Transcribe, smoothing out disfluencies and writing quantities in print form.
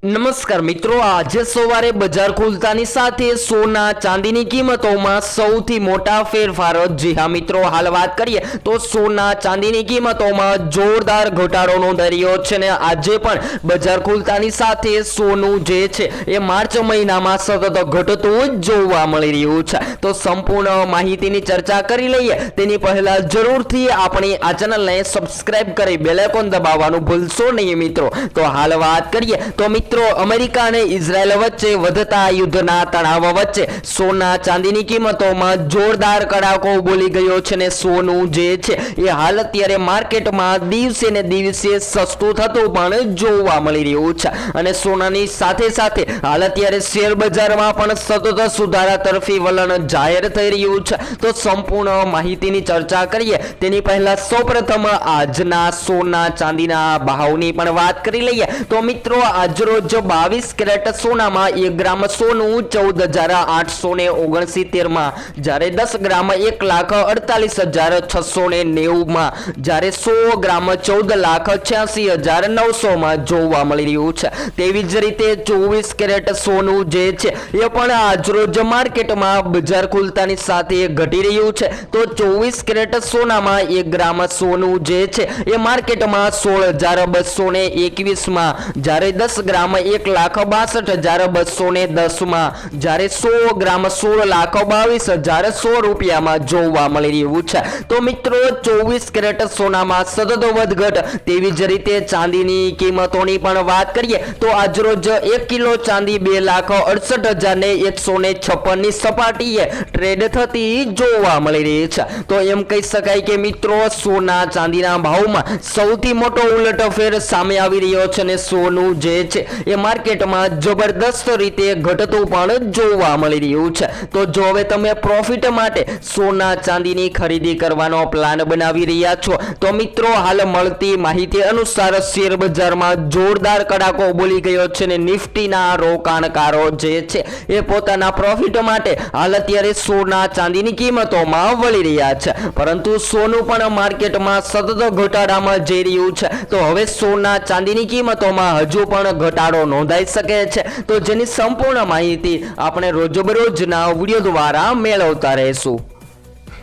નમસ્કાર મિત્રો, આજે સવારે બજાર ખુલતાની સાથે સોના ચાંદીની કિંમતોમાં સૌથી મોટા ફેરફારો। જી હા મિત્રો, હાલ વાત કરીએ તો સોના ચાંદીની કિંમતોમાં જોરદાર ઘટાડો નોંધાઈ રહ્યો છે ને આજે પણ બજાર ખુલતાની સાથે સોનું જે છે એ માર્ચ મહિનામાં સતત ઘટતું જ જોવા મળી રહ્યું છે। તો સંપૂર્ણ માહિતીની ચર્ચા કરી લઈએ તેની પહેલા જરૂરથી આપણી આ ચેનલને સબસ્ક્રાઇબ કરી બેલ આઇકોન દબાવવાનું ભૂલશો નહીં મિત્રો। તો હાલ વાત કરીએ તો મિત્રો, અમેરિકા અને ઇઝરાયલ વચ્ચે વધતા યુદ્ધના તણાવ વચ્ચે સોના ચાંદીની કિંમતોમાં જોરદાર કડાકો બોલી ગયો છે ને સોનું જે છે એ હાલ અત્યારે માર્કેટમાં દિવસે ને દિવસે સસ્તું થતું પણ જોવા મળી રહ્યું છે અને સોનાની સાથે સાથે હાલ અત્યારે શેર બજારમાં પણ સતત સુધારા તરફી વલણ જાહેર થઈ રહ્યું છે। તો સંપૂર્ણ માહિતીની ચર્ચા કરીએ તેની પહેલા સૌપ્રથમ આજના સોના ચાંદીના ભાવની પણ વાત કરી લઈએ તો મિત્રો, આજરોજ 22 કેરેટ સોનામાં 1 ગ્રામ સોનું 14,869 માં, જ્યારે 10 ગ્રામ 1,48,690 માં, જ્યારે 100 ગ્રામ 14,86,900 માં જોવા મળી રહ્યું છે। તેવી જ રીતે 24 કેરેટ સોનું જે છે એ પણ આજરોજ માર્કેટમાં બજાર ખુલતાની સાથે ઘટી રહ્યું છે। તો 24 કેરેટ સોનામાં 1 ગ્રામ સોનું જે છે એ માર્કેટમાં 16,221 માં, જ્યારે 10 ગ્રામ 1,62,210 માં, જ્યારે 100 ગ્રામ 16,22,100 રૂપિયામાં જોવા મળી રહ્યું છે। તો મિત્રો, 24 કેરેટ સોનામાં સતત વધઘટ। તેવી જ રીતે ચાંદીની કિંમતોની પણ વાત કરીએ તો આજરોજ 1 કિલો ચાંદી 2,68,156 ની સપાટીએ ટ્રેડ થતી જોવા મળી રહી છે। તો એમ કહી શકાય કે મિત્રો, સોના ચાંદીના ભાવમાં સૌથી મોટો ઉલટફેર સામે આવી રહ્યો છે અને સોનું જે છે એ માર્કેટમાં જબરદસ્ત રીતે ઘટતું પણ જોવા મળી રહ્યું છે। તો જો હવે તમે પ્રોફિટ માટે સોના ચાંદીની ખરીદી કરવાનો પ્લાન બનાવી રહ્યા છો તો મિત્રો, હાલ મળતી માહિતી અનુસાર શેર બજારમાં જોરદાર કડાકો બોલી ગયો છે ને નિફ્ટીના રોકાણકારો જે છે એ પોતાના પ્રોફિટ માટે હાલ અત્યારે સોના ચાંદીની કિંમતોમાં વળી રહ્યા છે, પરંતુ સોનું પણ માર્કેટમાં સતત ઘટાડામાં જઈ રહ્યું છે। તો હવે સોના ચાંદીની કિંમતોમાં હજુ પણ ઘટાડો નોંધાઈ શકે છે, તો જેની સંપૂર્ણ માહિતી આપણે રોજબરોજના વિડીયો દ્વારા મેળવતા રહેશું।